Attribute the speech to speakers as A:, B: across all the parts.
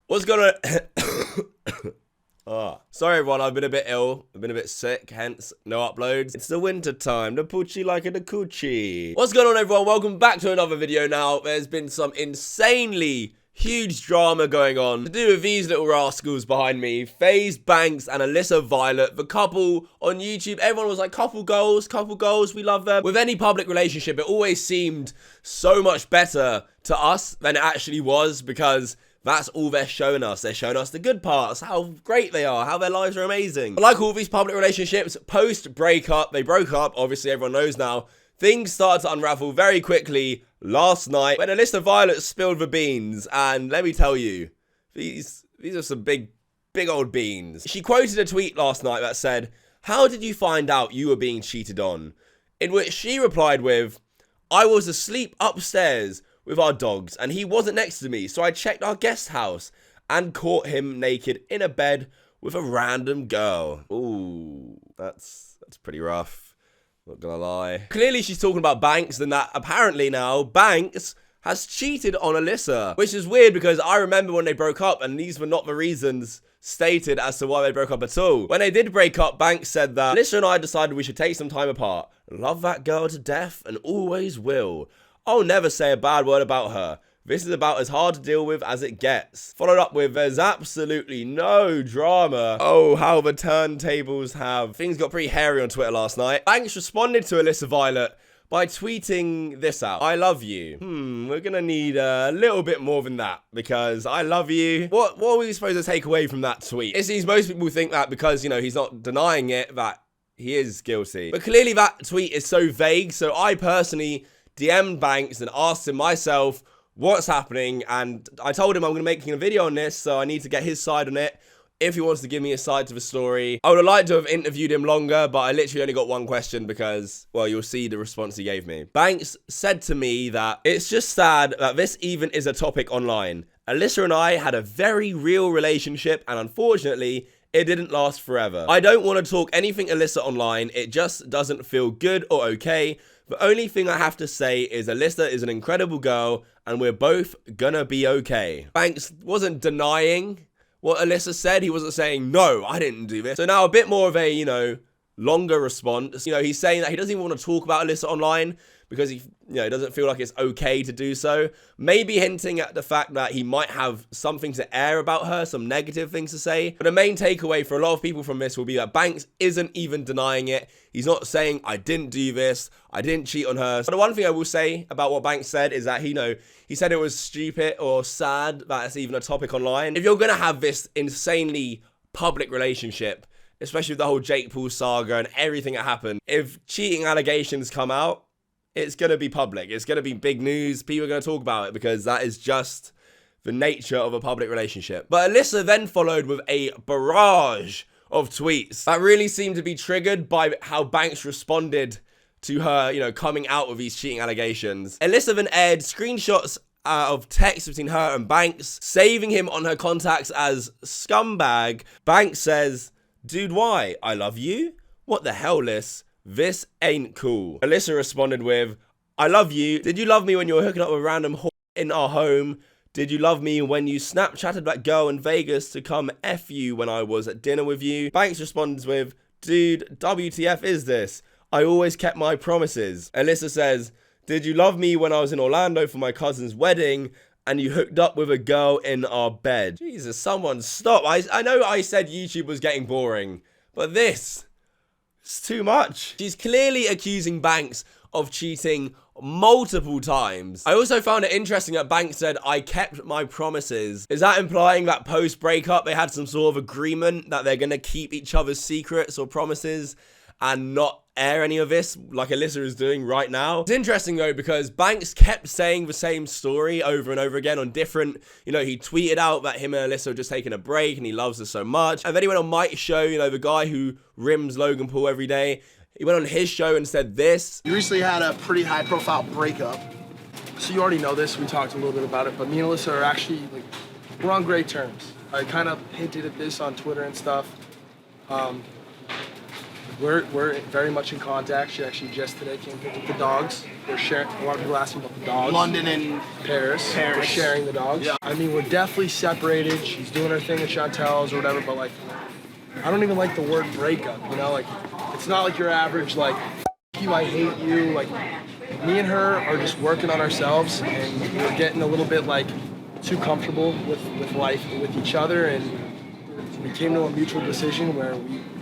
A: What's going on? Oh, sorry everyone, I've been a bit ill. I've been a bit sick, hence no uploads. It's the winter time, the poochie like a coochie. What's going on everyone? Welcome back to another video now. There's been some insanely huge drama going on to do with these little rascals behind me. Faze, Banks, and Alissa Violet, the couple on YouTube. Everyone was like, couple goals, we love them. With any public relationship, it always seemed so much better to us than it actually was, because that's all they're showing us. They're showing us the good parts, how great they are, how their lives are amazing. But like all these public relationships, post-breakup, they broke up, obviously everyone knows now, things started to unravel very quickly last night when Alissa Violet spilled the beans. And let me tell you, these are some big old beans. She quoted a tweet last night that said, "How did you find out you were being cheated on?" In which she replied with, "I was asleep upstairs with our dogs and he wasn't next to me, so I checked our guest house and caught him naked in a bed with a random girl." Ooh, that's pretty rough, not gonna lie. Clearly she's talking about Banks, and that apparently now Banks has cheated on Alissa, which is weird because I remember when they broke up and these were not the reasons stated as to why they broke up at all. When they did break up, Banks said that Alissa and I decided we should take some time apart. Love that girl to death and always will. I'll never say a bad word about her. This is about as hard to deal with as it gets. Followed up with, there's absolutely no drama. Oh, how the turntables have. Things got pretty hairy on Twitter last night. Banks responded to Alissa Violet by tweeting this out. "I love you." We're gonna need a little bit more than that, because I love you. What are we supposed to take away from that tweet? It seems most people think that because, you know, he's not denying it, that he is guilty. But clearly that tweet is so vague, so I personally DM'd Banks and asked him myself what's happening, and I told him I'm going to be making a video on this, so I need to get his side on it if he wants to give me a side to the story. I would have liked to have interviewed him longer, but I literally only got one question because, well, you'll see the response he gave me. Banks said to me that it's just sad that this even is a topic online. Alissa and I had a very real relationship, and unfortunately, it didn't last forever. I don't want to talk anything Alissa online. It just doesn't feel good or okay. The only thing I have to say is Alissa is an incredible girl and we're both gonna be okay. Banks wasn't denying what Alissa said. He wasn't saying, no, I didn't do this. So now a bit more of a, you know, longer response. You know, he's saying that he doesn't even want to talk about Alissa online because he, you know, doesn't feel like it's okay to do so. Maybe hinting at the fact that he might have something to air about her, some negative things to say. But the main takeaway for a lot of people from this will be that Banks isn't even denying it. He's not saying, I didn't do this, I didn't cheat on her. So the one thing I will say about what Banks said is that, you know, he said it was stupid or sad that it's even a topic online. If you're gonna have this insanely public relationship, especially with the whole Jake Paul saga and everything that happened, if cheating allegations come out, it's going to be public. It's going to be big news. People are going to talk about it because that is just the nature of a public relationship. But Alissa then followed with a barrage of tweets that really seemed to be triggered by how Banks responded to her, you know, coming out with these cheating allegations. Alissa then aired screenshots of text between her and Banks, saving him on her contacts as scumbag. Banks says, "Dude, why? I love you? What the hell, Liz? This ain't cool." Alissa responded with, "I love you. Did you love me when you were hooking up with random whore in our home? Did you love me when you Snapchatted that girl in Vegas to come F you when I was at dinner with you?" Banks responds with, "Dude, WTF is this? I always kept my promises." Alissa says, "Did you love me when I was in Orlando for my cousin's wedding and you hooked up with a girl in our bed?" Jesus, someone stop. I know I said YouTube was getting boring, but this... it's too much. She's clearly accusing Banks of cheating multiple times. I also found it interesting that Banks said, "I kept my promises." Is that implying that post-breakup they had some sort of agreement that they're going to keep each other's secrets or promises and not air any of this like Alissa is doing right now? It's interesting though, because Banks kept saying the same story over and over again on different, you know, he tweeted out that him and Alissa were just taking a break and he loves her so much. And then he went on Mike's show, you know, the guy who rims Logan Paul every day. He went on his show and said this.
B: You recently had a pretty high profile breakup. So you already know this, we talked a little bit about it, but me and Alissa are actually, like, we're on great terms. I kind of hinted at this on Twitter and stuff. we're very much in contact. She actually just today came pick up the dogs. We're sharing. A lot of people asking about the dogs.
C: London and
B: Paris. We're sharing the dogs.
C: Yeah.
B: I mean, we're definitely separated. She's doing her thing at Chantel's or whatever, but like, I don't even like the word breakup. You know, like, it's not like your average like, F you, I hate you. Like, me and her are just working on ourselves, and we're getting a little bit like too comfortable with life and with each other, and we came to a mutual decision where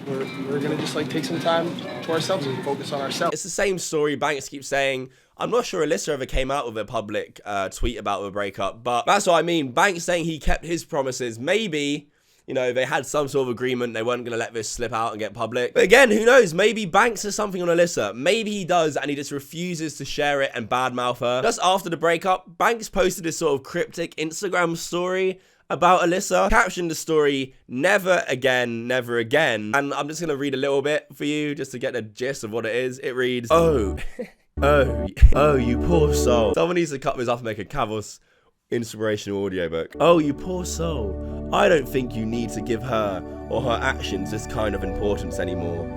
B: we're gonna just like take some time to ourselves and focus on ourselves.
A: It's the same story. Banks keeps saying, I'm not sure Alissa ever came out with a public tweet about the breakup, but that's what I mean. Banks saying he kept his promises. Maybe, you know, they had some sort of agreement. They weren't going to let this slip out and get public. But again, who knows? Maybe Banks has something on Alissa. Maybe he does, and he just refuses to share it and badmouth her. Just after the breakup, Banks posted this sort of cryptic Instagram story about Alissa. Captioned the story, never again, never again. And I'm just going to read a little bit for you just to get the gist of what it is. It reads, oh, you poor soul. Someone needs to cut this up and make a Kavos inspirational audiobook. Oh, you poor soul. I don't think you need to give her or her actions this kind of importance anymore.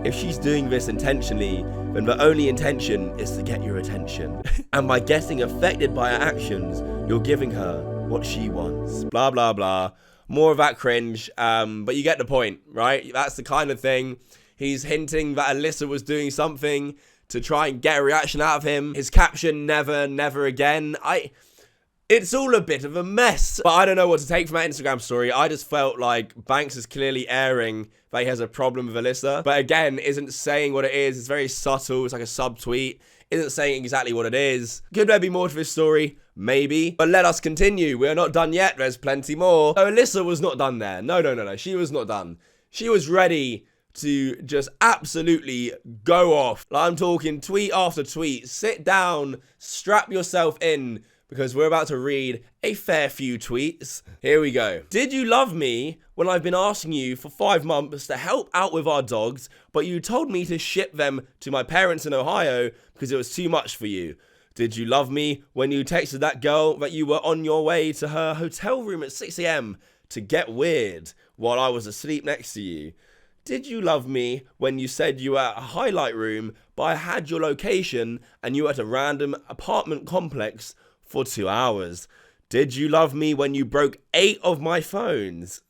A: If she's doing this intentionally, then the only intention is to get your attention. And by getting affected by her actions, you're giving her what she wants. Blah, blah, blah. More of that cringe, but you get the point, right? That's the kind of thing. He's hinting that Alissa was doing something to try and get a reaction out of him. His caption, never, never again. It's all a bit of a mess. But I don't know what to take from that Instagram story. I just felt like Banks is clearly airing that he has a problem with Alissa. But again, isn't saying what it is. It's very subtle. It's like a subtweet. Isn't saying exactly what it is. Could there be more to this story? Maybe. But let us continue. We're not done yet. There's plenty more. So Alissa was not done there. No. She was not done. She was ready to just absolutely go off. Like, I'm talking tweet after tweet. Sit down. Strap yourself in, because we're about to read a fair few tweets. Here we go. Did you love me when I've been asking you for 5 months to help out with our dogs, but you told me to ship them to my parents in Ohio because it was too much for you? Did you love me when you texted that girl that you were on your way to her hotel room at 6 a.m. to get weird while I was asleep next to you? Did you love me when you said you were at a highlight room, but I had your location and you were at a random apartment complex for 2 hours? Did you love me when you broke 8 of my phones?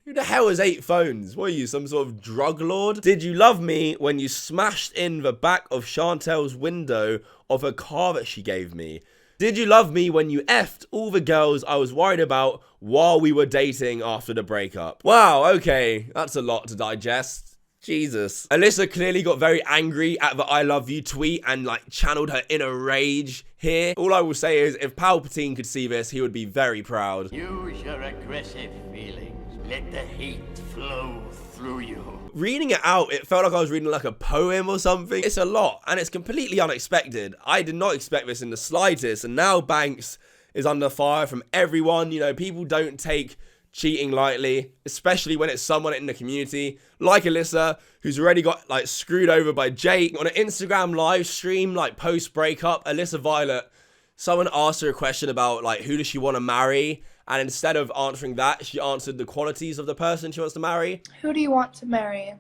A: Who the hell has 8 phones? What are you, some sort of drug lord? Did you love me when you smashed in the back of Chantel's window of a car that she gave me? Did you love me when you effed all the girls I was worried about while we were dating after the breakup? Wow, okay, that's a lot to digest. Jesus. Alissa clearly got very angry at the I love you tweet and like channeled her inner rage here. All I will say is if Palpatine could see this, he would be very proud.
D: Use your aggressive feelings. Let the hate flow through you.
A: Reading it out, it felt like I was reading like a poem or something. It's a lot and it's completely unexpected. I did not expect this in the slightest, and now Banks is under fire from everyone. You know, people don't take cheating lightly, especially when it's someone in the community like Alissa, who's already got like screwed over by Jake. On an Instagram live stream, like post breakup, Alissa Violet, someone asked her a question about like who does she want to marry, and instead of answering that, she answered the qualities of the person she wants to marry.
E: Who do you want to marry?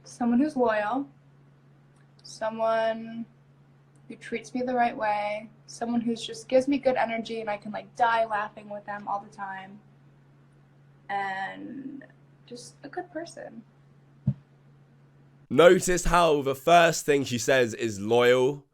E: Someone who's loyal, someone who treats me the right way, someone who just gives me good energy and I can like die laughing with them all the time, and just a good person.
A: Notice how the first thing she says is loyal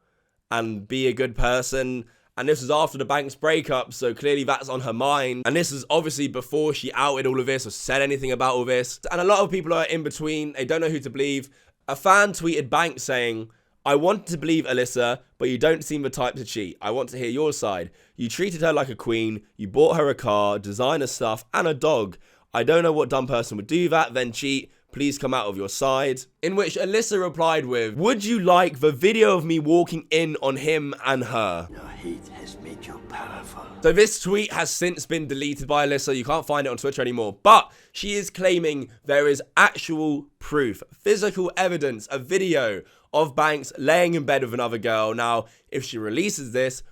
A: and be a good person, and this was after the Banks breakup, so clearly that's on her mind, and this is obviously before she outed all of this or said anything about all this. And a lot of people are in between, they don't know who to believe. A fan tweeted Banks saying, I want to believe Alissa, but you don't seem the type to cheat. I want to hear your side. You treated her like a queen. You bought her a car, designer stuff, and a dog. I don't know what dumb person would do that, then cheat. Please come out of your side. In which Alissa replied with, would you like the video of me walking in on him and her?
D: Your hate has made you powerful.
A: So this tweet has since been deleted by Alissa. You can't find it on Twitter anymore. But she is claiming there is actual proof, physical evidence, a video of Banks laying in bed with another girl. Now, if she releases this,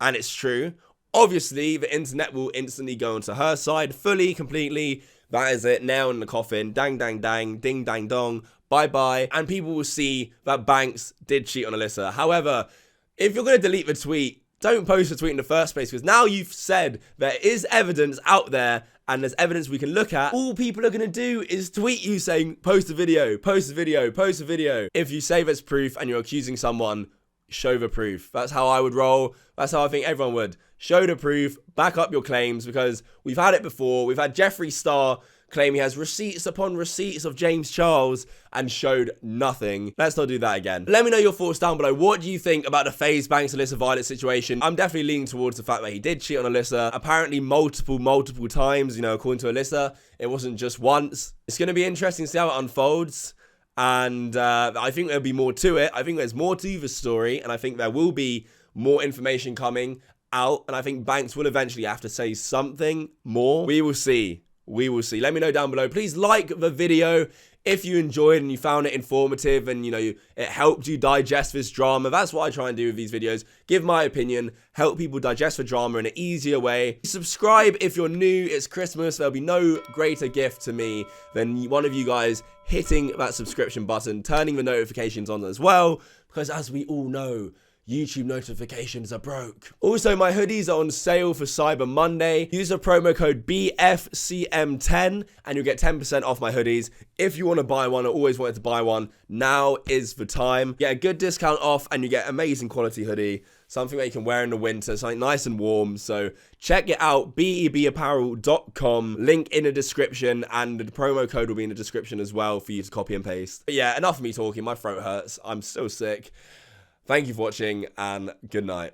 A: and it's true, obviously the internet will instantly go onto her side fully, completely. That is it. Nail in the coffin. Dang, dang, dang. Ding, dang, dong. Bye-bye. And people will see that Banks did cheat on Alissa. However, if you're going to delete the tweet, don't post the tweet in the first place, because now you've said there is evidence out there and there's evidence we can look at. All people are going to do is tweet you saying, post a video, post a video, post a video. If you say there's proof and you're accusing someone, show the proof. That's how I would roll. That's how I think everyone would. Show the proof, back up your claims, because we've had it before. We've had Jeffree Star claim he has receipts upon receipts of James Charles and showed nothing. Let's not do that again. Let me know your thoughts down below. What do you think about the Faze Banks Alissa Violet situation? I'm definitely leaning towards the fact that he did cheat on Alissa. Apparently multiple times, you know, according to Alissa. It wasn't just once. It's going to be interesting to see how it unfolds. And I think there'll be more to it. I think there's more to the story. And I think there will be more information coming out. And I think Banks will eventually have to say something more. We will see. We will see. Let me know down below. Please like the video if you enjoyed and you found it informative and, you know, it helped you digest this drama. That's what I try and do with these videos. Give my opinion, help people digest the drama in an easier way. Subscribe if you're new. It's Christmas. There'll be no greater gift to me than one of you guys hitting that subscription button, turning the notifications on as well, because as we all know, YouTube notifications are broke. Also, my hoodies are on sale for Cyber Monday. Use the promo code BFCM10 and you'll get 10% off my hoodies. If you want to buy one or always wanted to buy one, now is the time. Get a good discount off and you get amazing quality hoodie. Something that you can wear in the winter, something nice and warm. So check it out, bebapparel.com. Link in the description, and the promo code will be in the description as well for you to copy and paste. But yeah, enough of me talking. My throat hurts. I'm so sick. Thank you for watching, and good night.